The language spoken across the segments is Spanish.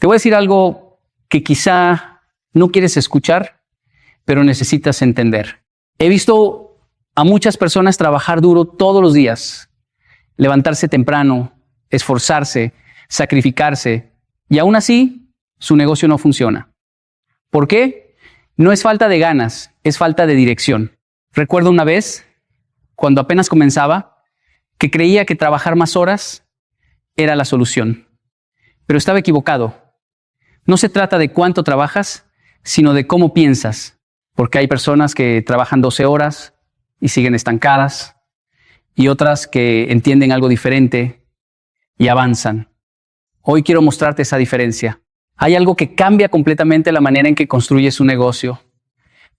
Te voy a decir algo que quizá no quieres escuchar, pero necesitas entender. He visto a muchas personas trabajar duro todos los días, levantarse temprano, esforzarse, sacrificarse, y aún así su negocio no funciona. ¿Por qué? No es falta de ganas, es falta de dirección. Recuerdo una vez, cuando apenas comenzaba, que creía que trabajar más horas era la solución. Pero estaba equivocado. No se trata de cuánto trabajas, sino de cómo piensas. Porque hay personas que trabajan 12 horas y siguen estancadas, y otras que entienden algo diferente y avanzan. Hoy quiero mostrarte esa diferencia. Hay algo que cambia completamente la manera en que construyes un negocio,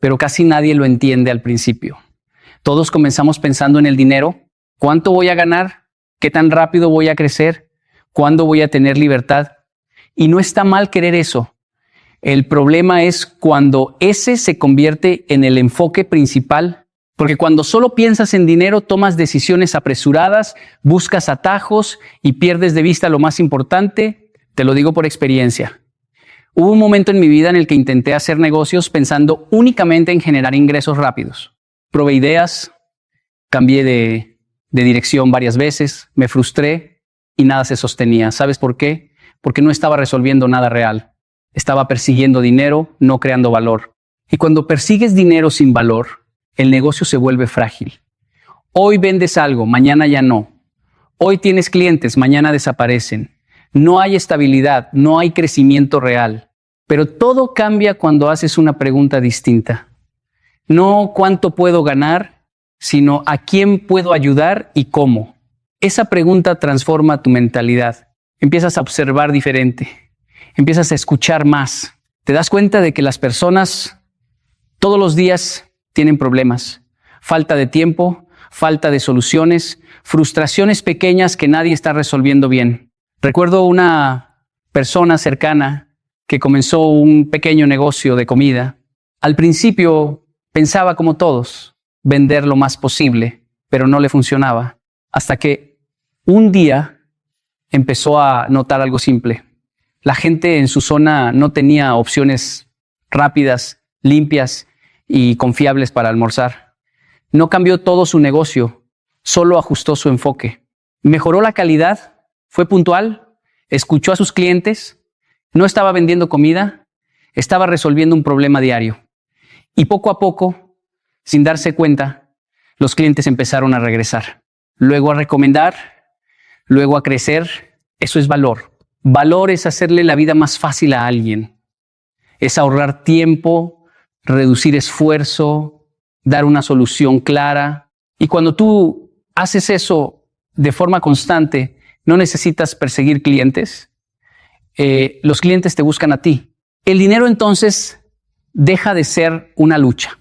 pero casi nadie lo entiende al principio. Todos comenzamos pensando en el dinero. ¿Cuánto voy a ganar? ¿Qué tan rápido voy a crecer? ¿Cuándo voy a tener libertad? Y no está mal querer eso. El problema es cuando ese se convierte en el enfoque principal, porque cuando solo piensas en dinero, tomas decisiones apresuradas, buscas atajos y pierdes de vista lo más importante. Te lo digo por experiencia. Hubo un momento en mi vida en el que intenté hacer negocios pensando únicamente en generar ingresos rápidos. Probé ideas, cambié de dirección varias veces, me frustré y nada se sostenía. ¿Sabes por qué? Porque no estaba resolviendo nada real. Estaba persiguiendo dinero, no creando valor. Y cuando persigues dinero sin valor, el negocio se vuelve frágil. Hoy vendes algo, mañana ya no. Hoy tienes clientes, mañana desaparecen. No hay estabilidad, no hay crecimiento real. Pero todo cambia cuando haces una pregunta distinta. No cuánto puedo ganar, sino a quién puedo ayudar y cómo. Esa pregunta transforma tu mentalidad. Empiezas a observar diferente. Empiezas a escuchar más. Te das cuenta de que las personas todos los días tienen problemas. Falta de tiempo, falta de soluciones, frustraciones pequeñas que nadie está resolviendo bien. Recuerdo una persona cercana que comenzó un pequeño negocio de comida. Al principio pensaba como todos, vender lo más posible, pero no le funcionaba. Hasta que un día empezó a notar algo simple. La gente en su zona no tenía opciones rápidas, limpias y confiables para almorzar. No cambió todo su negocio, solo ajustó su enfoque. Mejoró la calidad, fue puntual, escuchó a sus clientes, no estaba vendiendo comida, estaba resolviendo un problema diario. Y poco a poco, sin darse cuenta, los clientes empezaron a regresar. Luego a recomendar, luego a crecer. Eso es valor. Valor es hacerle la vida más fácil a alguien. Es ahorrar tiempo, reducir esfuerzo, dar una solución clara. Y cuando tú haces eso de forma constante, no necesitas perseguir clientes. Los clientes te buscan a ti. El dinero entonces deja de ser una lucha.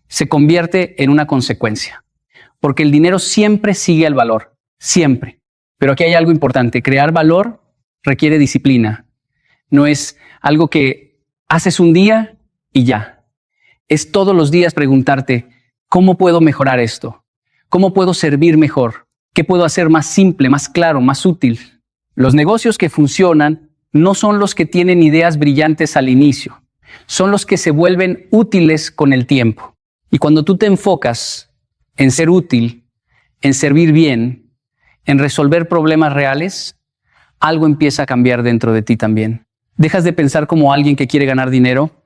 Se convierte en una consecuencia. Porque el dinero siempre sigue al valor. Siempre. Pero aquí hay algo importante. Crear valor requiere disciplina. No es algo que haces un día y ya. Es todos los días preguntarte, ¿cómo puedo mejorar esto? ¿Cómo puedo servir mejor? ¿Qué puedo hacer más simple, más claro, más útil? Los negocios que funcionan no son los que tienen ideas brillantes al inicio. Son los que se vuelven útiles con el tiempo. Y cuando tú te enfocas en ser útil, en servir bien, en resolver problemas reales, algo empieza a cambiar dentro de ti también. Dejas de pensar como alguien que quiere ganar dinero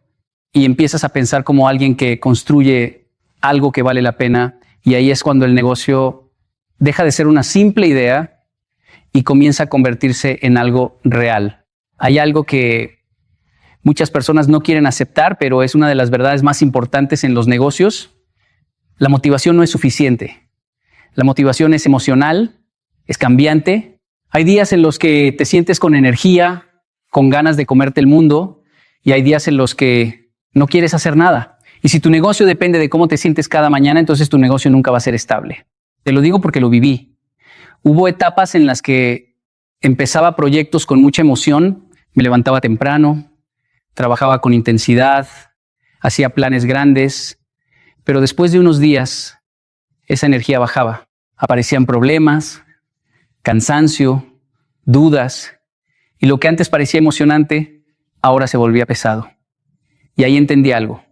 y empiezas a pensar como alguien que construye algo que vale la pena, y ahí es cuando el negocio deja de ser una simple idea y comienza a convertirse en algo real. Hay algo que muchas personas no quieren aceptar, pero es una de las verdades más importantes en los negocios. La motivación no es suficiente. La motivación es emocional, es cambiante. Hay días en los que te sientes con energía, con ganas de comerte el mundo, y hay días en los que no quieres hacer nada. Y si tu negocio depende de cómo te sientes cada mañana, entonces tu negocio nunca va a ser estable. Te lo digo porque lo viví. Hubo etapas en las que empezaba proyectos con mucha emoción, me levantaba temprano, trabajaba con intensidad, hacía planes grandes, pero después de unos días esa energía bajaba. Aparecían problemas, cansancio, dudas, Y lo que antes parecía emocionante, ahora se volvía pesado. Y ahí entendí algo.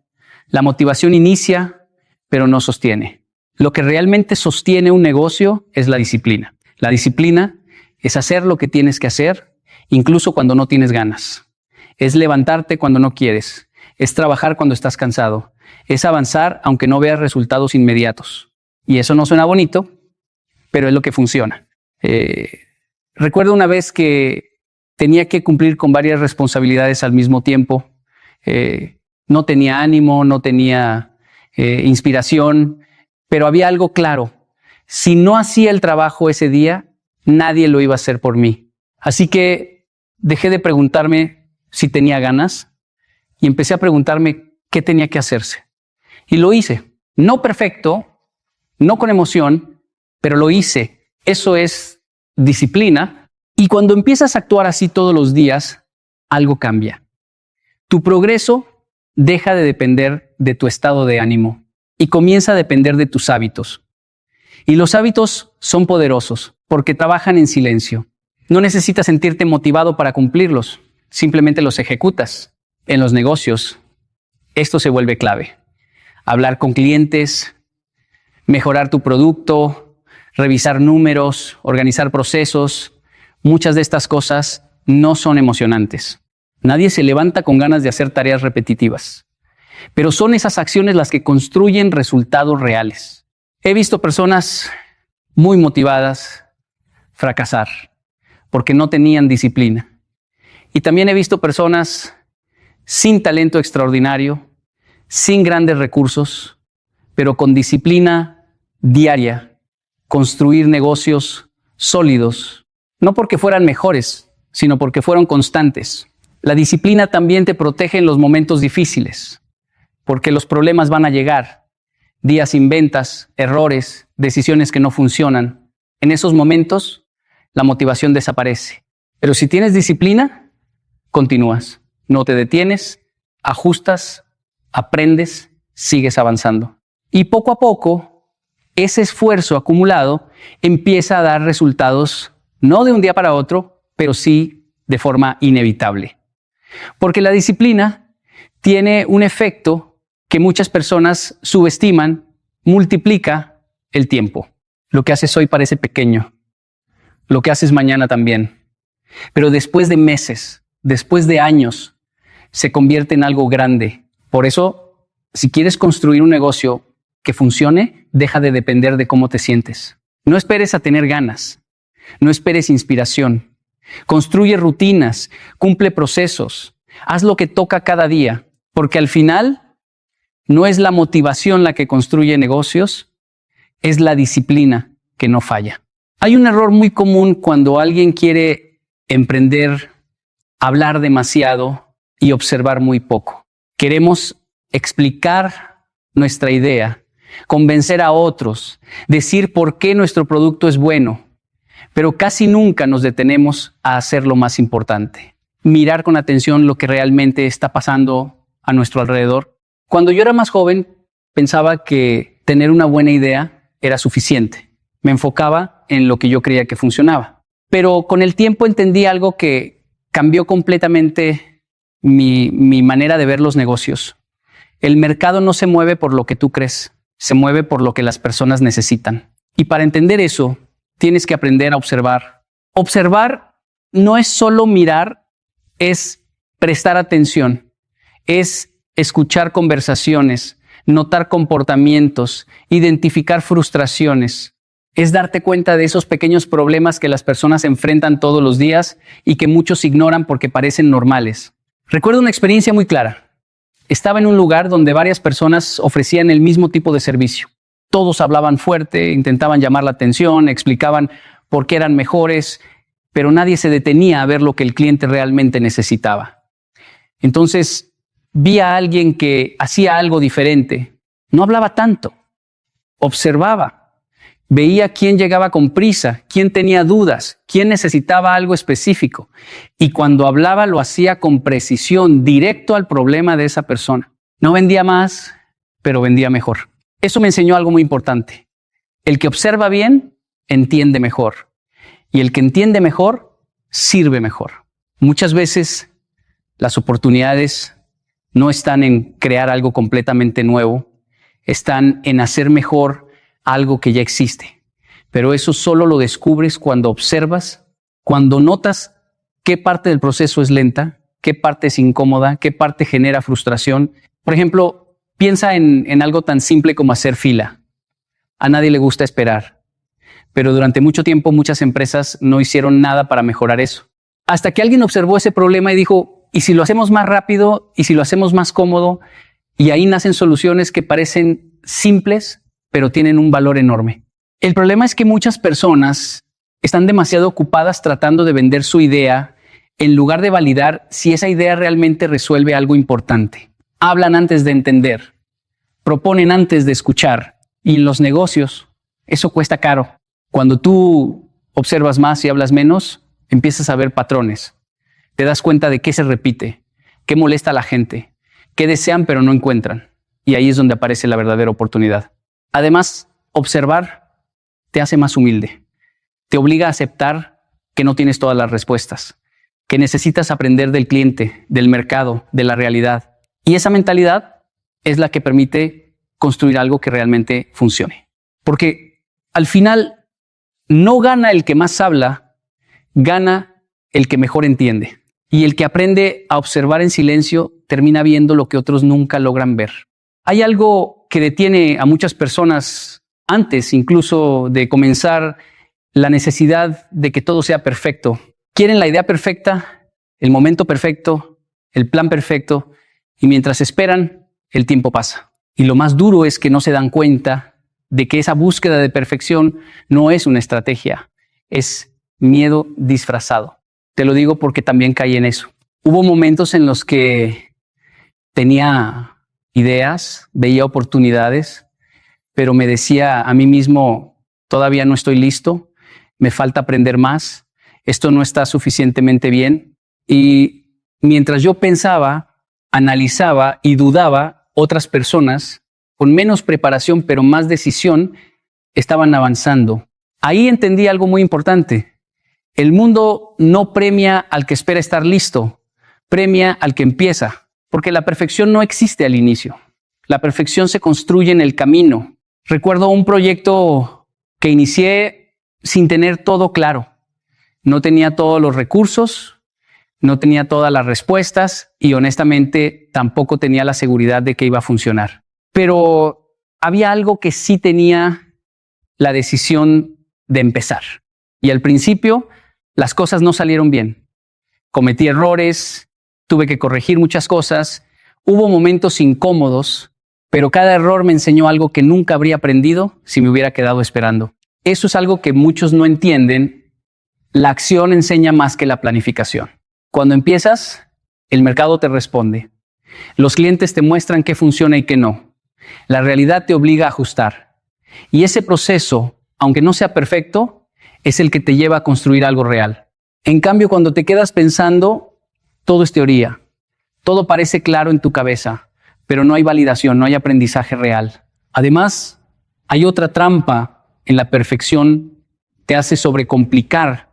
La motivación inicia, pero no sostiene. Lo que realmente sostiene un negocio es la disciplina. La disciplina es hacer lo que tienes que hacer, incluso cuando no tienes ganas. Es levantarte cuando no quieres. Es trabajar cuando estás cansado. Es avanzar aunque no veas resultados inmediatos. Y eso no suena bonito, pero es lo que funciona. Recuerdo una vez que tenía que cumplir con varias responsabilidades al mismo tiempo. No tenía ánimo, no tenía inspiración, pero había algo claro. Si no hacía el trabajo ese día, nadie lo iba a hacer por mí. Así que dejé de preguntarme si tenía ganas y empecé a preguntarme qué tenía que hacerse. Y lo hice. No perfecto, no con emoción, pero lo hice. Eso es disciplina. Y cuando empiezas a actuar así todos los días, algo cambia. Tu progreso deja de depender de tu estado de ánimo y comienza a depender de tus hábitos. Y los hábitos son poderosos porque trabajan en silencio. No necesitas sentirte motivado para cumplirlos, simplemente los ejecutas. En los negocios, esto se vuelve clave. Hablar con clientes, mejorar tu producto, revisar números, organizar procesos. Muchas de estas cosas no son emocionantes. Nadie se levanta con ganas de hacer tareas repetitivas. Pero son esas acciones las que construyen resultados reales. He visto personas muy motivadas fracasar porque no tenían disciplina. Y también he visto personas sin talento extraordinario, sin grandes recursos, pero con disciplina diaria, construir negocios sólidos, no porque fueran mejores, sino porque fueron constantes. La disciplina también te protege en los momentos difíciles, porque los problemas van a llegar. Días sin ventas, errores, decisiones que no funcionan. En esos momentos, la motivación desaparece. Pero si tienes disciplina, continúas. No te detienes, ajustas, aprendes, sigues avanzando. Y poco a poco, ese esfuerzo acumulado empieza a dar resultados, no de un día para otro, pero sí de forma inevitable. Porque la disciplina tiene un efecto que muchas personas subestiman, multiplica el tiempo. Lo que haces hoy parece pequeño, lo que haces mañana también. Pero después de meses, después de años, se convierte en algo grande. Por eso, si quieres construir un negocio que funcione, deja de depender de cómo te sientes. No esperes a tener ganas, no esperes inspiración. Construye rutinas, cumple procesos, haz lo que toca cada día, porque al final no es la motivación la que construye negocios, es la disciplina que no falla. Hay un error muy común cuando alguien quiere emprender, hablar demasiado y observar muy poco. Queremos explicar nuestra idea, convencer a otros, decir por qué nuestro producto es bueno, pero casi nunca nos detenemos a hacer lo más importante. Mirar con atención lo que realmente está pasando a nuestro alrededor. Cuando yo era más joven, pensaba que tener una buena idea era suficiente. Me enfocaba en lo que yo creía que funcionaba. Pero con el tiempo entendí algo que cambió completamente mi manera de ver los negocios. El mercado no se mueve por lo que tú crees, se mueve por lo que las personas necesitan. Y para entender eso, tienes que aprender a observar. Observar no es solo mirar, es prestar atención, es escuchar conversaciones, notar comportamientos, identificar frustraciones. Es darte cuenta de esos pequeños problemas que las personas enfrentan todos los días y que muchos ignoran porque parecen normales. Recuerdo una experiencia muy clara. Estaba en un lugar donde varias personas ofrecían el mismo tipo de servicio. Todos hablaban fuerte, intentaban llamar la atención, explicaban por qué eran mejores, pero nadie se detenía a ver lo que el cliente realmente necesitaba. Entonces, vi a alguien que hacía algo diferente. No hablaba tanto, observaba. Veía quién llegaba con prisa, quién tenía dudas, quién necesitaba algo específico. Y cuando hablaba lo hacía con precisión, directo al problema de esa persona. No vendía más, pero vendía mejor. Eso me enseñó algo muy importante. El que observa bien, entiende mejor. Y el que entiende mejor, sirve mejor. Muchas veces las oportunidades no están en crear algo completamente nuevo, están en hacer mejor algo que ya existe. Pero eso solo lo descubres cuando observas, cuando notas qué parte del proceso es lenta, qué parte es incómoda, qué parte genera frustración. Por ejemplo, piensa en algo tan simple como hacer fila. A nadie le gusta esperar, pero durante mucho tiempo muchas empresas no hicieron nada para mejorar eso. Hasta que alguien observó ese problema y dijo, ¿y si lo hacemos más rápido? ¿Y si lo hacemos más cómodo? Y ahí nacen soluciones que parecen simples, pero tienen un valor enorme. El problema es que muchas personas están demasiado ocupadas tratando de vender su idea en lugar de validar si esa idea realmente resuelve algo importante. Hablan antes de entender, proponen antes de escuchar. Y en los negocios, eso cuesta caro. Cuando tú observas más y hablas menos, empiezas a ver patrones. Te das cuenta de qué se repite, qué molesta a la gente, qué desean pero no encuentran. Y ahí es donde aparece la verdadera oportunidad. Además, observar te hace más humilde. Te obliga a aceptar que no tienes todas las respuestas, que necesitas aprender del cliente, del mercado, de la realidad. Y esa mentalidad es la que permite construir algo que realmente funcione. Porque al final no gana el que más habla, gana el que mejor entiende. Y el que aprende a observar en silencio termina viendo lo que otros nunca logran ver. Hay algo que detiene a muchas personas antes incluso de comenzar, la necesidad de que todo sea perfecto. Quieren la idea perfecta, el momento perfecto, el plan perfecto, y mientras esperan, el tiempo pasa. Y lo más duro es que no se dan cuenta de que esa búsqueda de perfección no es una estrategia, es miedo disfrazado. Te lo digo porque también caí en eso. Hubo momentos en los que tenía ideas, veía oportunidades, pero me decía a mí mismo, todavía no estoy listo, me falta aprender más, esto no está suficientemente bien. Y mientras yo pensaba, analizaba y dudaba, otras personas con menos preparación pero más decisión estaban avanzando. Ahí entendí algo muy importante. El mundo no premia al que espera estar listo, premia al que empieza, porque la perfección no existe al inicio. La perfección se construye en el camino. Recuerdo un proyecto que inicié sin tener todo claro. No tenía todos los recursos, no tenía todas las respuestas y honestamente tampoco tenía la seguridad de que iba a funcionar. Pero había algo que sí tenía la decisión de empezar. Y al principio las cosas no salieron bien. Cometí errores, tuve que corregir muchas cosas, hubo momentos incómodos, pero cada error me enseñó algo que nunca habría aprendido si me hubiera quedado esperando. Eso es algo que muchos no entienden. La acción enseña más que la planificación. Cuando empiezas, el mercado te responde. Los clientes te muestran qué funciona y qué no. La realidad te obliga a ajustar. Y ese proceso, aunque no sea perfecto, es el que te lleva a construir algo real. En cambio, cuando te quedas pensando, todo es teoría. Todo parece claro en tu cabeza, pero no hay validación, no hay aprendizaje real. Además, hay otra trampa en la perfección, te hace sobrecomplicar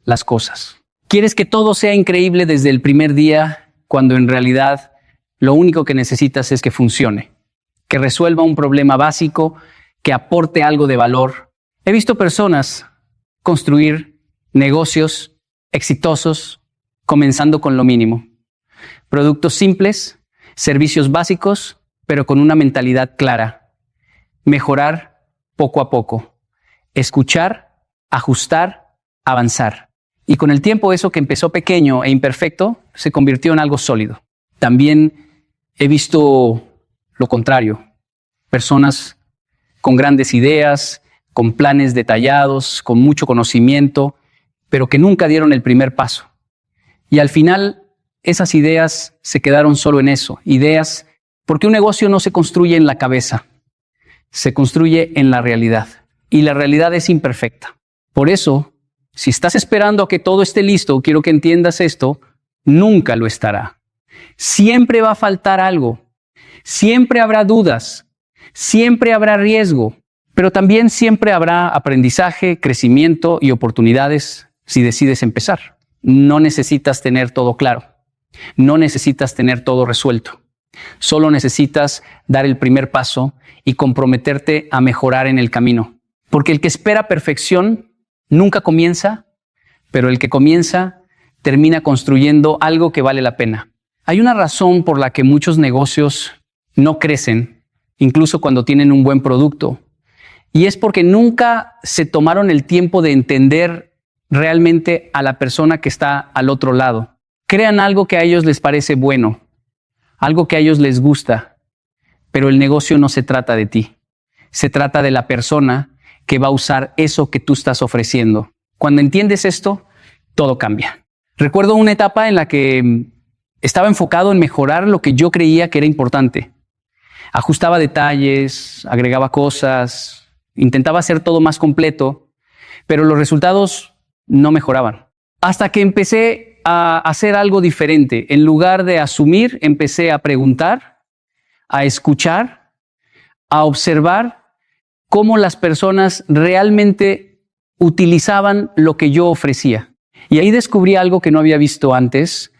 las cosas. Quieres que todo sea increíble desde el primer día, cuando en realidad lo único que necesitas es que funcione, que resuelva un problema básico, que aporte algo de valor. He visto personas construir negocios exitosos comenzando con lo mínimo. Productos simples, servicios básicos, pero con una mentalidad clara. Mejorar poco a poco. Escuchar, ajustar, avanzar. Y con el tiempo eso que empezó pequeño e imperfecto se convirtió en algo sólido. También he visto lo contrario. Personas con grandes ideas, con planes detallados, con mucho conocimiento, pero que nunca dieron el primer paso. Y al final esas ideas se quedaron solo en eso. Ideas, porque un negocio no se construye en la cabeza, se construye en la realidad. Y la realidad es imperfecta. Por eso, si estás esperando a que todo esté listo, quiero que entiendas esto, nunca lo estará. Siempre va a faltar algo. Siempre habrá dudas. Siempre habrá riesgo. Pero también siempre habrá aprendizaje, crecimiento y oportunidades si decides empezar. no necesitas tener todo claro. No necesitas tener todo resuelto. Solo necesitas dar el primer paso y comprometerte a mejorar en el camino. Porque el que espera perfección nunca comienza, pero el que comienza termina construyendo algo que vale la pena. Hay una razón por la que muchos negocios no crecen, incluso cuando tienen un buen producto. Y es porque nunca se tomaron el tiempo de entender realmente a la persona que está al otro lado. Crean algo que a ellos les parece bueno, algo que a ellos les gusta, pero el negocio no se trata de ti. Se trata de la persona que va a usar eso que tú estás ofreciendo. Cuando entiendes esto, todo cambia. Recuerdo una etapa en la que estaba enfocado en mejorar lo que yo creía que era importante. Ajustaba detalles, agregaba cosas, intentaba hacer todo más completo, pero los resultados no mejoraban. Hasta que empecé a hacer algo diferente. En lugar de asumir, empecé a preguntar, a escuchar, a observar cómo las personas realmente utilizaban lo que yo ofrecía. Y ahí descubrí algo que no había visto antes.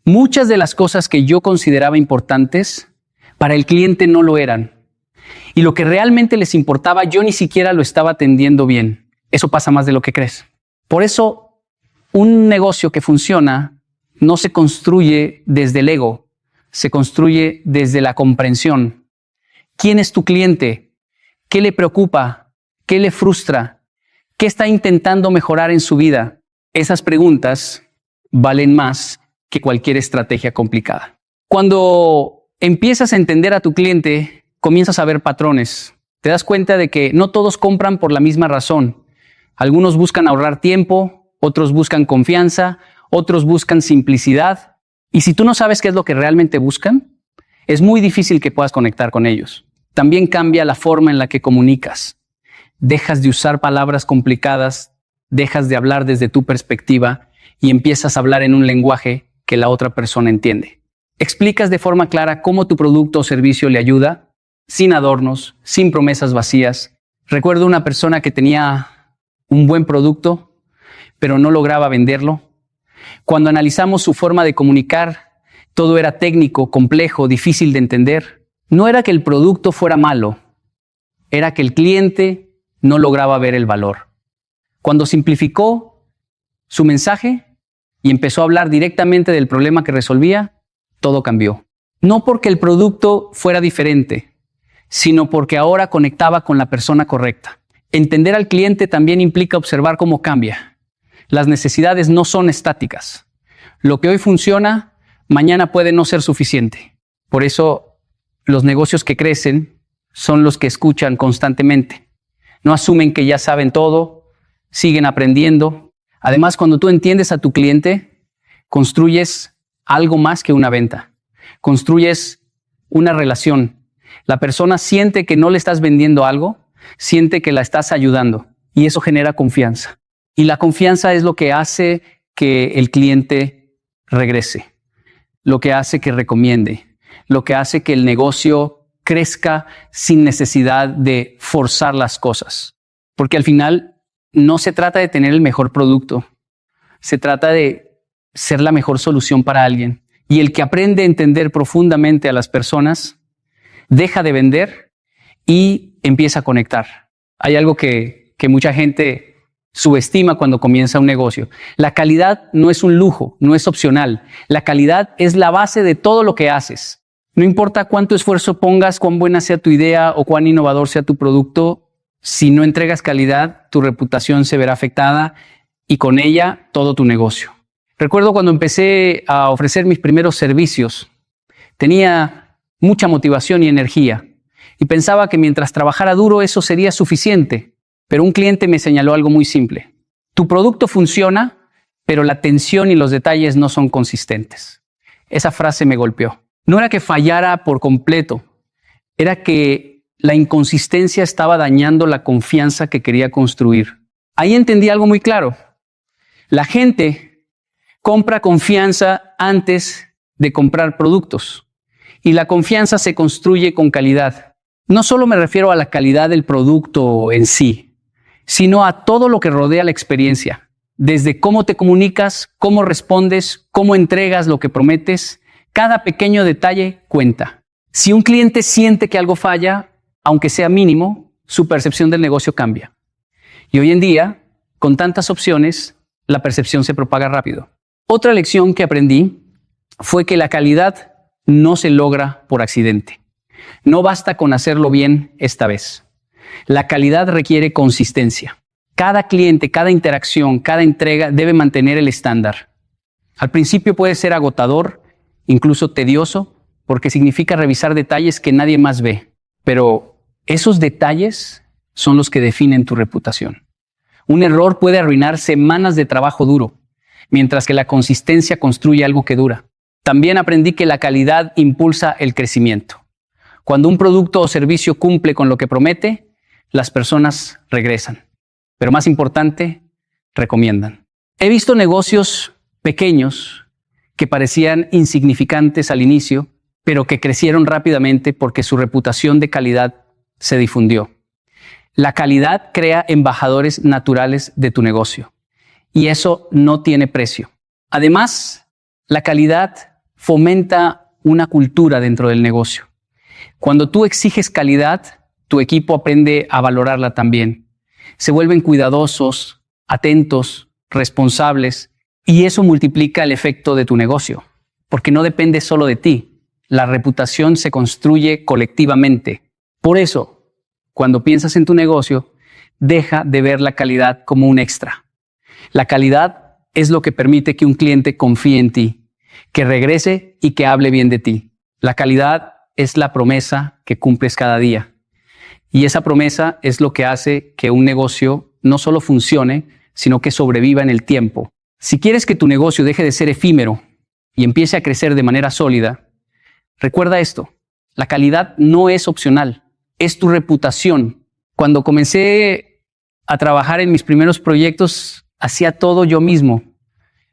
Muchas de las cosas que yo consideraba importantes, para el cliente no lo eran. Y lo que realmente les importaba, yo ni siquiera lo estaba atendiendo bien. Eso pasa más de lo que crees. Por eso, un negocio que funciona no se construye desde el ego, se construye desde la comprensión. ¿Quién es tu cliente? ¿Qué le preocupa? ¿Qué le frustra? ¿Qué está intentando mejorar en su vida? Esas preguntas valen más que cualquier estrategia complicada. Cuando empiezas a entender a tu cliente, comienzas a ver patrones. Te das cuenta de que no todos compran por la misma razón. Algunos buscan ahorrar tiempo, otros buscan confianza, otros buscan simplicidad. Y si tú no sabes qué es lo que realmente buscan, es muy difícil que puedas conectar con ellos. También cambia la forma en la que comunicas. Dejas de usar palabras complicadas, dejas de hablar desde tu perspectiva y empiezas a hablar en un lenguaje que la otra persona entiende. Explicas de forma clara cómo tu producto o servicio le ayuda, sin adornos, sin promesas vacías. Recuerdo una persona que tenía un buen producto, pero no lograba venderlo. Cuando analizamos su forma de comunicar, todo era técnico, complejo, difícil de entender. No era que el producto fuera malo, era que el cliente no lograba ver el valor. Cuando simplificó su mensaje y empezó a hablar directamente del problema que resolvía, todo cambió. No porque el producto fuera diferente, sino porque ahora conectaba con la persona correcta. Entender al cliente también implica observar cómo cambia. Las necesidades no son estáticas. Lo que hoy funciona, mañana puede no ser suficiente. Por eso, los negocios que crecen son los que escuchan constantemente. No asumen que ya saben todo, siguen aprendiendo. Además, cuando tú entiendes a tu cliente, construyes algo más que una venta. Construyes una relación. La persona siente que no le estás vendiendo algo, siente que la estás ayudando. Y eso genera confianza. Y la confianza es lo que hace que el cliente regrese, lo que hace que recomiende, lo que hace que el negocio crezca sin necesidad de forzar las cosas. Porque al final no se trata de tener el mejor producto, se trata de ser la mejor solución para alguien. Y el que aprende a entender profundamente a las personas, deja de vender y empieza a conectar. Hay algo que mucha gente subestima cuando comienza un negocio. La calidad no es un lujo, no es opcional. La calidad es la base de todo lo que haces. No importa cuánto esfuerzo pongas, cuán buena sea tu idea o cuán innovador sea tu producto, si no entregas calidad, tu reputación se verá afectada y con ella todo tu negocio. Recuerdo cuando empecé a ofrecer mis primeros servicios, tenía mucha motivación y energía y pensaba que mientras trabajara duro eso sería suficiente, pero un cliente me señaló algo muy simple. Tu producto funciona, pero la atención y los detalles no son consistentes. Esa frase me golpeó. No era que fallara por completo, era que la inconsistencia estaba dañando la confianza que quería construir. Ahí entendí algo muy claro. La gente compra confianza antes de comprar productos y la confianza se construye con calidad. No solo me refiero a la calidad del producto en sí, sino a todo lo que rodea la experiencia. Desde cómo te comunicas, cómo respondes, cómo entregas lo que prometes, cada pequeño detalle cuenta. Si un cliente siente que algo falla, aunque sea mínimo, su percepción del negocio cambia. Y hoy en día, con tantas opciones, la percepción se propaga rápido. Otra lección que aprendí fue que la calidad no se logra por accidente. No basta con hacerlo bien esta vez. La calidad requiere consistencia. Cada cliente, cada interacción, cada entrega debe mantener el estándar. Al principio puede ser agotador, incluso tedioso, porque significa revisar detalles que nadie más ve. Pero esos detalles son los que definen tu reputación. Un error puede arruinar semanas de trabajo duro, mientras que la consistencia construye algo que dura. También aprendí que la calidad impulsa el crecimiento. Cuando un producto o servicio cumple con lo que promete, las personas regresan. Pero más importante, recomiendan. He visto negocios pequeños que parecían insignificantes al inicio, pero que crecieron rápidamente porque su reputación de calidad se difundió. La calidad crea embajadores naturales de tu negocio y eso no tiene precio. Además, la calidad fomenta una cultura dentro del negocio. Cuando tú exiges calidad, tu equipo aprende a valorarla también. Se vuelven cuidadosos, atentos, responsables y eso multiplica el efecto de tu negocio, porque no depende solo de ti. La reputación se construye colectivamente. Por eso, cuando piensas en tu negocio, deja de ver la calidad como un extra. La calidad es lo que permite que un cliente confíe en ti, que regrese y que hable bien de ti. La calidad es la promesa que cumples cada día. Y esa promesa es lo que hace que un negocio no solo funcione, sino que sobreviva en el tiempo. Si quieres que tu negocio deje de ser efímero y empiece a crecer de manera sólida, recuerda esto: la calidad no es opcional, es tu reputación. Cuando comencé a trabajar en mis primeros proyectos, hacía todo yo mismo.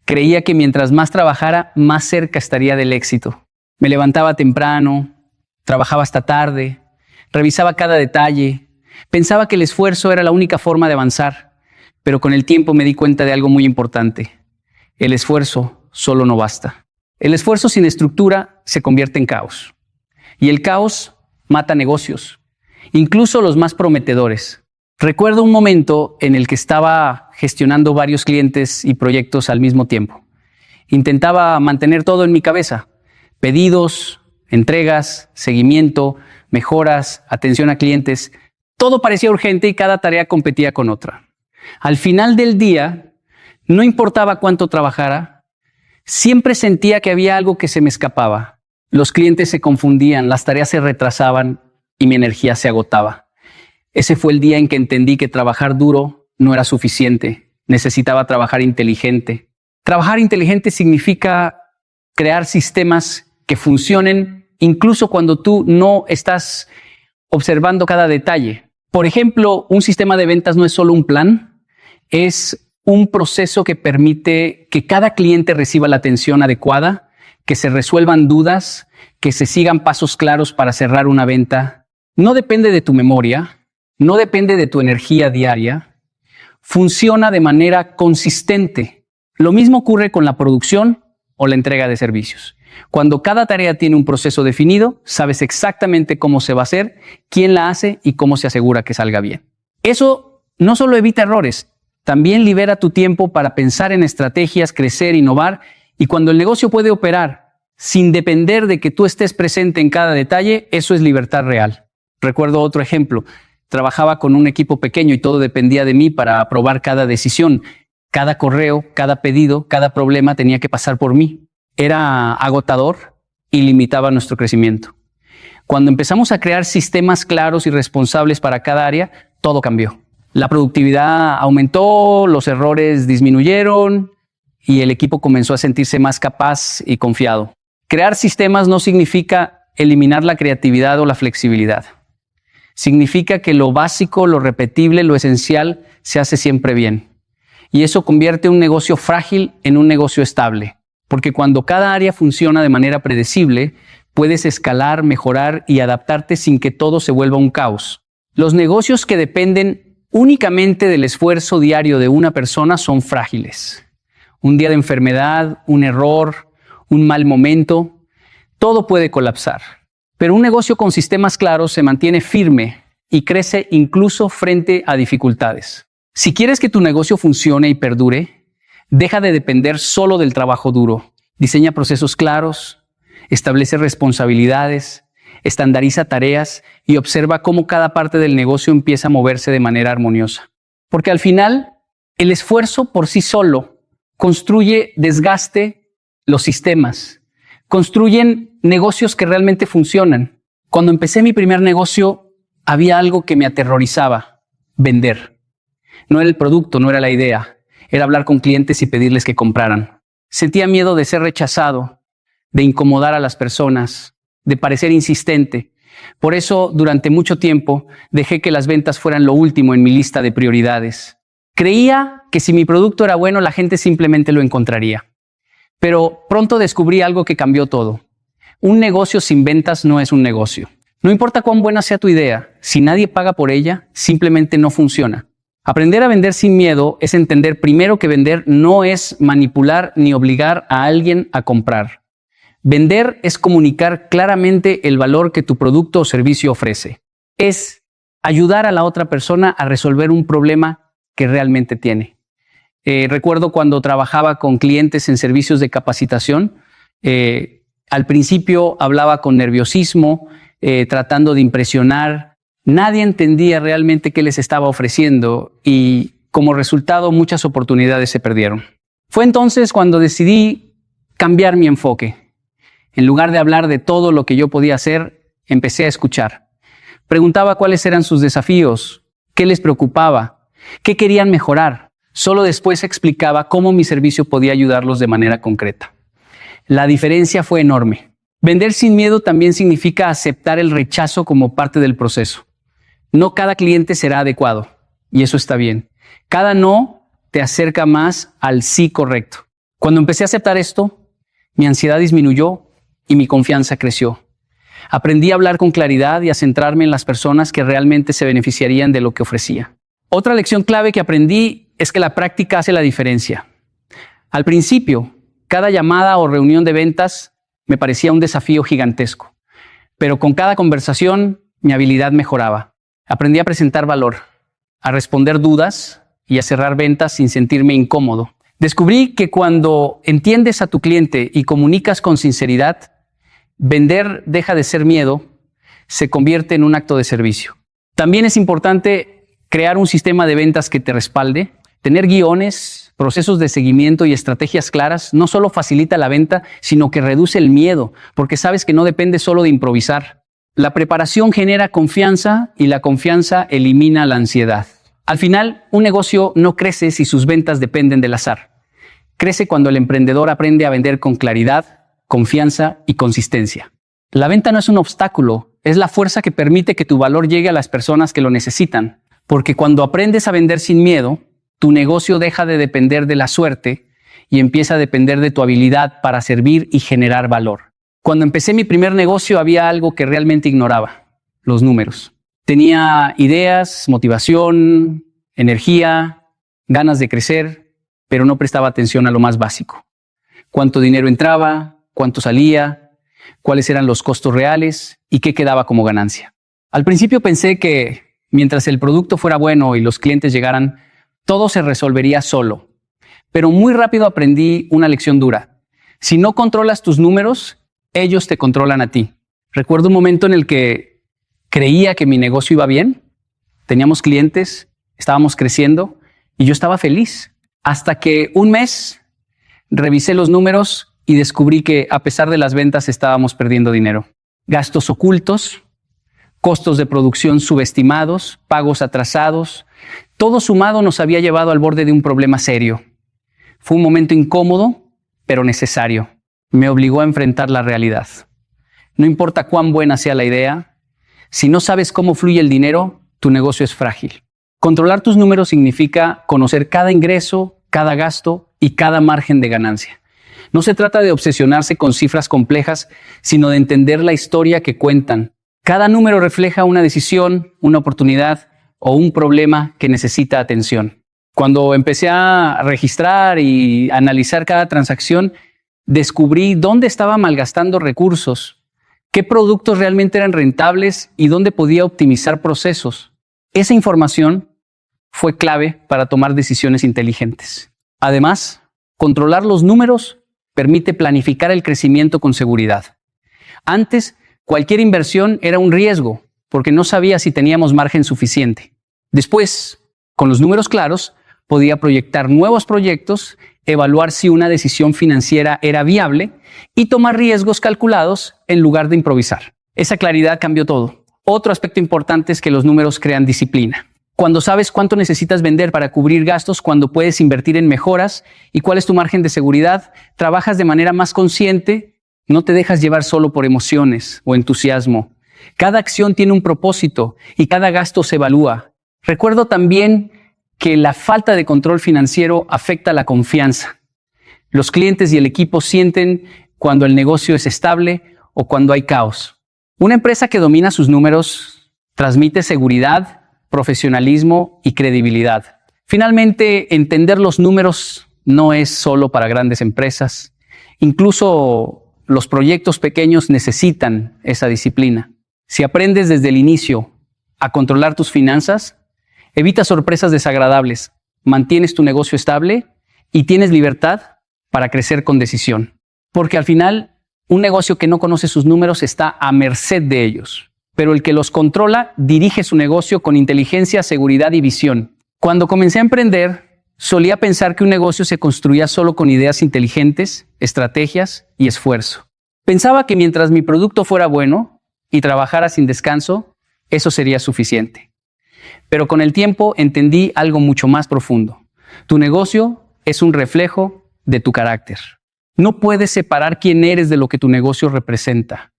Creía que mientras más trabajara, más cerca estaría del éxito. Me levantaba temprano, trabajaba hasta tarde, revisaba cada detalle, pensaba que el esfuerzo era la única forma de avanzar, pero con el tiempo me di cuenta de algo muy importante. El esfuerzo solo no basta. El esfuerzo sin estructura se convierte en caos. Y el caos mata negocios, incluso los más prometedores. Recuerdo un momento en el que estaba gestionando varios clientes y proyectos al mismo tiempo. Intentaba mantener todo en mi cabeza: pedidos, entregas, seguimiento, mejoras, atención a clientes. Todo parecía urgente y cada tarea competía con otra. Al final del día, no importaba cuánto trabajara, siempre sentía que había algo que se me escapaba. Los clientes se confundían, las tareas se retrasaban y mi energía se agotaba. Ese fue el día en que entendí que trabajar duro no era suficiente. Necesitaba trabajar inteligente. Trabajar inteligente significa crear sistemas que funcionen incluso cuando tú no estás observando cada detalle. Por ejemplo, un sistema de ventas no es solo un plan, es un proceso que permite que cada cliente reciba la atención adecuada, que se resuelvan dudas, que se sigan pasos claros para cerrar una venta. No depende de tu memoria, no depende de tu energía diaria, funciona de manera consistente. Lo mismo ocurre con la producción o la entrega de servicios. Cuando cada tarea tiene un proceso definido, sabes exactamente cómo se va a hacer, quién la hace y cómo se asegura que salga bien. Eso no solo evita errores, también libera tu tiempo para pensar en estrategias, crecer, innovar, y cuando el negocio puede operar sin depender de que tú estés presente en cada detalle, eso es libertad real. Recuerdo otro ejemplo. Trabajaba con un equipo pequeño y todo dependía de mí para aprobar cada decisión. Cada correo, cada pedido, cada problema tenía que pasar por mí. Era agotador y limitaba nuestro crecimiento. Cuando empezamos a crear sistemas claros y responsables para cada área, todo cambió. La productividad aumentó, los errores disminuyeron y el equipo comenzó a sentirse más capaz y confiado. Crear sistemas no significa eliminar la creatividad o la flexibilidad. Significa que lo básico, lo repetible, lo esencial se hace siempre bien. Y eso convierte un negocio frágil en un negocio estable. Porque cuando cada área funciona de manera predecible, puedes escalar, mejorar y adaptarte sin que todo se vuelva un caos. Los negocios que dependen únicamente del esfuerzo diario de una persona son frágiles. Un día de enfermedad, un error, un mal momento, todo puede colapsar. Pero un negocio con sistemas claros se mantiene firme y crece incluso frente a dificultades. Si quieres que tu negocio funcione y perdure, deja de depender solo del trabajo duro. Diseña procesos claros, establece responsabilidades, estandariza tareas y observa cómo cada parte del negocio empieza a moverse de manera armoniosa. Porque al final, el esfuerzo por sí solo construye desgaste los sistemas, construyen negocios que realmente funcionan. Cuando empecé mi primer negocio, había algo que me aterrorizaba: vender. No era el producto, no era la idea, era hablar con clientes y pedirles que compraran. Sentía miedo de ser rechazado, de incomodar a las personas, de parecer insistente. Por eso, durante mucho tiempo, dejé que las ventas fueran lo último en mi lista de prioridades. Creía que si mi producto era bueno, la gente simplemente lo encontraría. Pero pronto descubrí algo que cambió todo. Un negocio sin ventas no es un negocio. No importa cuán buena sea tu idea, si nadie paga por ella, simplemente no funciona. Aprender a vender sin miedo es entender primero que vender no es manipular ni obligar a alguien a comprar. Vender es comunicar claramente el valor que tu producto o servicio ofrece. Es ayudar a la otra persona a resolver un problema que realmente tiene. Recuerdo cuando trabajaba con clientes en servicios de capacitación, al principio hablaba con nerviosismo, tratando de impresionar. Nadie entendía realmente qué les estaba ofreciendo y como resultado muchas oportunidades se perdieron. Fue entonces cuando decidí cambiar mi enfoque. En lugar de hablar de todo lo que yo podía hacer, empecé a escuchar. Preguntaba cuáles eran sus desafíos, qué les preocupaba, qué querían mejorar. Solo después explicaba cómo mi servicio podía ayudarlos de manera concreta. La diferencia fue enorme. Vender sin miedo también significa aceptar el rechazo como parte del proceso. No cada cliente será adecuado, y eso está bien. Cada no te acerca más al sí correcto. Cuando empecé a aceptar esto, mi ansiedad disminuyó y mi confianza creció. Aprendí a hablar con claridad y a centrarme en las personas que realmente se beneficiarían de lo que ofrecía. Otra lección clave que aprendí es que la práctica hace la diferencia. Al principio, cada llamada o reunión de ventas me parecía un desafío gigantesco, pero con cada conversación mi habilidad mejoraba. Aprendí a presentar valor, a responder dudas y a cerrar ventas sin sentirme incómodo. Descubrí que cuando entiendes a tu cliente y comunicas con sinceridad, vender deja de ser miedo, se convierte en un acto de servicio. También es importante crear un sistema de ventas que te respalde. Tener guiones, procesos de seguimiento y estrategias claras no solo facilita la venta, sino que reduce el miedo, porque sabes que no depende solo de improvisar. La preparación genera confianza y la confianza elimina la ansiedad. Al final, un negocio no crece si sus ventas dependen del azar. Crece cuando el emprendedor aprende a vender con claridad, confianza y consistencia. La venta no es un obstáculo, es la fuerza que permite que tu valor llegue a las personas que lo necesitan. Porque cuando aprendes a vender sin miedo, tu negocio deja de depender de la suerte y empieza a depender de tu habilidad para servir y generar valor. Cuando empecé mi primer negocio había algo que realmente ignoraba: los números. Tenía ideas, motivación, energía, ganas de crecer, pero no prestaba atención a lo más básico. ¿Cuánto dinero entraba? ¿Cuánto salía? ¿Cuáles eran los costos reales? ¿Y qué quedaba como ganancia? Al principio pensé que mientras el producto fuera bueno y los clientes llegaran, todo se resolvería solo. Pero muy rápido aprendí una lección dura. Si no controlas tus números, ellos te controlan a ti. Recuerdo un momento en el que creía que mi negocio iba bien. Teníamos clientes, estábamos creciendo y yo estaba feliz. Hasta que un mes revisé los números y descubrí que a pesar de las ventas estábamos perdiendo dinero. Gastos ocultos, costos de producción subestimados, pagos atrasados. Todo sumado nos había llevado al borde de un problema serio. Fue un momento incómodo, pero necesario. Me obligó a enfrentar la realidad. No importa cuán buena sea la idea, si no sabes cómo fluye el dinero, tu negocio es frágil. Controlar tus números significa conocer cada ingreso, cada gasto y cada margen de ganancia. No se trata de obsesionarse con cifras complejas, sino de entender la historia que cuentan. Cada número refleja una decisión, una oportunidad, o un problema que necesita atención. Cuando empecé a registrar y analizar cada transacción, descubrí dónde estaba malgastando recursos, qué productos realmente eran rentables y dónde podía optimizar procesos. Esa información fue clave para tomar decisiones inteligentes. Además, controlar los números permite planificar el crecimiento con seguridad. Antes, cualquier inversión era un riesgo, porque no sabía si teníamos margen suficiente. Después, con los números claros, podía proyectar nuevos proyectos, evaluar si una decisión financiera era viable y tomar riesgos calculados en lugar de improvisar. Esa claridad cambió todo. Otro aspecto importante es que los números crean disciplina. Cuando sabes cuánto necesitas vender para cubrir gastos, cuando puedes invertir en mejoras y cuál es tu margen de seguridad, trabajas de manera más consciente, no te dejas llevar solo por emociones o entusiasmo. Cada acción tiene un propósito y cada gasto se evalúa. Recuerdo también que la falta de control financiero afecta la confianza. Los clientes y el equipo sienten cuando el negocio es estable o cuando hay caos. Una empresa que domina sus números transmite seguridad, profesionalismo y credibilidad. Finalmente, entender los números no es solo para grandes empresas. Incluso los proyectos pequeños necesitan esa disciplina. Si aprendes desde el inicio a controlar tus finanzas, evitas sorpresas desagradables, mantienes tu negocio estable y tienes libertad para crecer con decisión. Porque al final, un negocio que no conoce sus números está a merced de ellos. Pero el que los controla dirige su negocio con inteligencia, seguridad y visión. Cuando comencé a emprender, solía pensar que un negocio se construía solo con ideas inteligentes, estrategias y esfuerzo. Pensaba que mientras mi producto fuera bueno y trabajara sin descanso, eso sería suficiente. Pero con el tiempo entendí algo mucho más profundo. Tu negocio es un reflejo de tu carácter. No puedes separar quién eres de lo que tu negocio representa.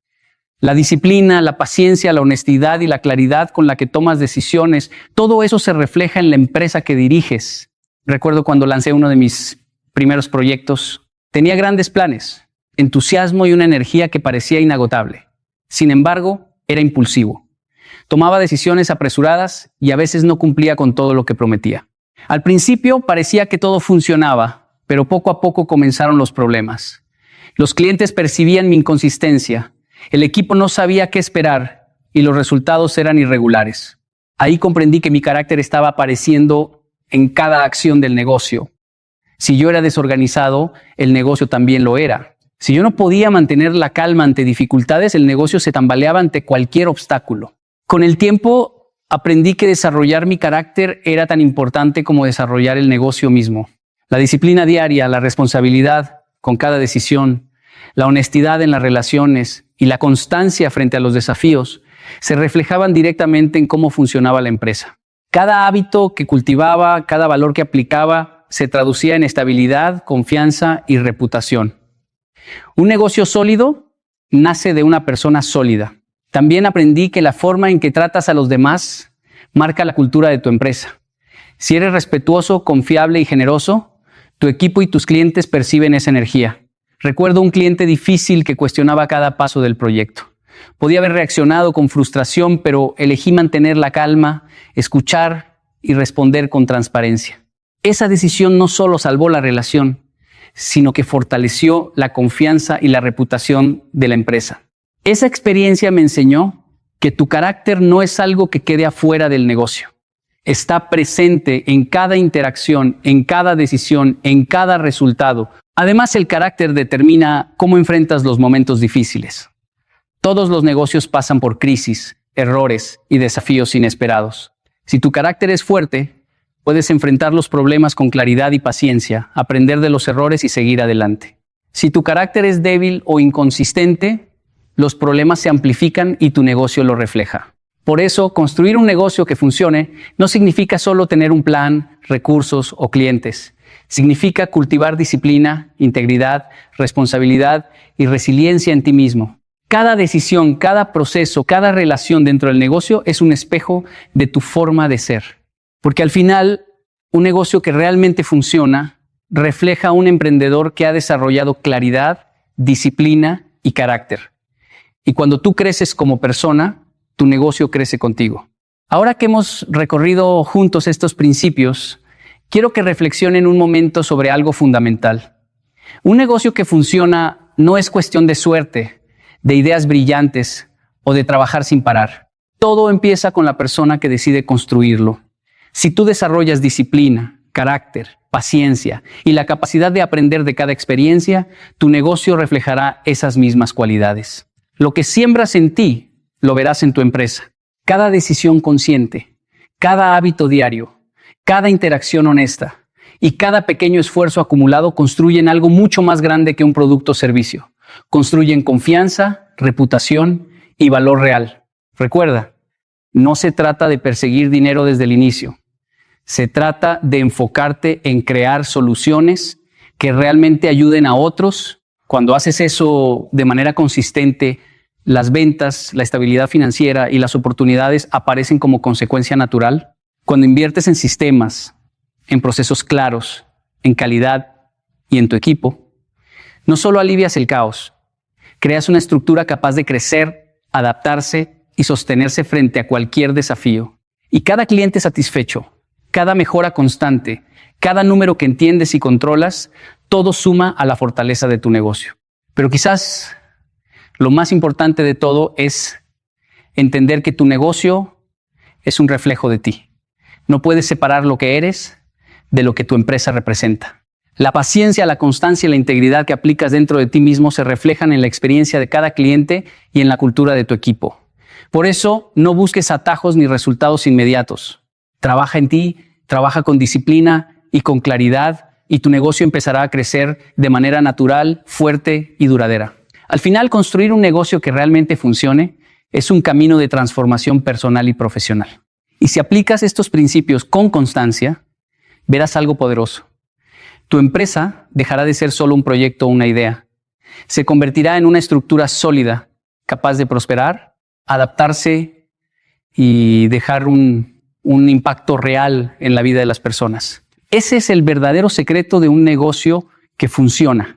La disciplina, la paciencia, la honestidad y la claridad con la que tomas decisiones, todo eso se refleja en la empresa que diriges. Recuerdo cuando lancé uno de mis primeros proyectos, tenía grandes planes, entusiasmo y una energía que parecía inagotable. Sin embargo, era impulsivo. Tomaba decisiones apresuradas y a veces no cumplía con todo lo que prometía. Al principio parecía que todo funcionaba, pero poco a poco comenzaron los problemas. Los clientes percibían mi inconsistencia. El equipo no sabía qué esperar y los resultados eran irregulares. Ahí comprendí que mi carácter estaba apareciendo en cada acción del negocio. Si yo era desorganizado, el negocio también lo era. Si yo no podía mantener la calma ante dificultades, el negocio se tambaleaba ante cualquier obstáculo. Con el tiempo, aprendí que desarrollar mi carácter era tan importante como desarrollar el negocio mismo. La disciplina diaria, la responsabilidad con cada decisión, la honestidad en las relaciones y la constancia frente a los desafíos se reflejaban directamente en cómo funcionaba la empresa. Cada hábito que cultivaba, cada valor que aplicaba, se traducía en estabilidad, confianza y reputación. Un negocio sólido nace de una persona sólida. También aprendí que la forma en que tratas a los demás marca la cultura de tu empresa. Si eres respetuoso, confiable y generoso, tu equipo y tus clientes perciben esa energía. Recuerdo un cliente difícil que cuestionaba cada paso del proyecto. Podía haber reaccionado con frustración, pero elegí mantener la calma, escuchar y responder con transparencia. Esa decisión no solo salvó la relación, sino que fortaleció la confianza y la reputación de la empresa. Esa experiencia me enseñó que tu carácter no es algo que quede afuera del negocio. Está presente en cada interacción, en cada decisión, en cada resultado. Además, el carácter determina cómo enfrentas los momentos difíciles. Todos los negocios pasan por crisis, errores y desafíos inesperados. Si tu carácter es fuerte, puedes enfrentar los problemas con claridad y paciencia, aprender de los errores y seguir adelante. Si tu carácter es débil o inconsistente, los problemas se amplifican y tu negocio lo refleja. Por eso, construir un negocio que funcione no significa solo tener un plan, recursos o clientes. Significa cultivar disciplina, integridad, responsabilidad y resiliencia en ti mismo. Cada decisión, cada proceso, cada relación dentro del negocio es un espejo de tu forma de ser. Porque al final, un negocio que realmente funciona refleja a un emprendedor que ha desarrollado claridad, disciplina y carácter. Y cuando tú creces como persona, tu negocio crece contigo. Ahora que hemos recorrido juntos estos principios, quiero que reflexionen un momento sobre algo fundamental. Un negocio que funciona no es cuestión de suerte, de ideas brillantes o de trabajar sin parar. Todo empieza con la persona que decide construirlo. Si tú desarrollas disciplina, carácter, paciencia y la capacidad de aprender de cada experiencia, tu negocio reflejará esas mismas cualidades. Lo que siembras en ti, lo verás en tu empresa. Cada decisión consciente, cada hábito diario, cada interacción honesta y cada pequeño esfuerzo acumulado construyen algo mucho más grande que un producto o servicio. Construyen confianza, reputación y valor real. Recuerda, no se trata de perseguir dinero desde el inicio. Se trata de enfocarte en crear soluciones que realmente ayuden a otros. Cuando haces eso de manera consistente, las ventas, la estabilidad financiera y las oportunidades aparecen como consecuencia natural. Cuando inviertes en sistemas, en procesos claros, en calidad y en tu equipo, no solo alivias el caos, creas una estructura capaz de crecer, adaptarse y sostenerse frente a cualquier desafío. Y cada cliente satisfecho, cada mejora constante, cada número que entiendes y controlas, todo suma a la fortaleza de tu negocio. Pero quizás lo más importante de todo es entender que tu negocio es un reflejo de ti. No puedes separar lo que eres de lo que tu empresa representa. La paciencia, la constancia y la integridad que aplicas dentro de ti mismo se reflejan en la experiencia de cada cliente y en la cultura de tu equipo. Por eso, no busques atajos ni resultados inmediatos. Trabaja en ti, trabaja con disciplina y con claridad, y tu negocio empezará a crecer de manera natural, fuerte y duradera. Al final, construir un negocio que realmente funcione es un camino de transformación personal y profesional. Y si aplicas estos principios con constancia, verás algo poderoso. Tu empresa dejará de ser solo un proyecto o una idea. Se convertirá en una estructura sólida, capaz de prosperar, adaptarse y dejar un impacto real en la vida de las personas. Ese es el verdadero secreto de un negocio que funciona.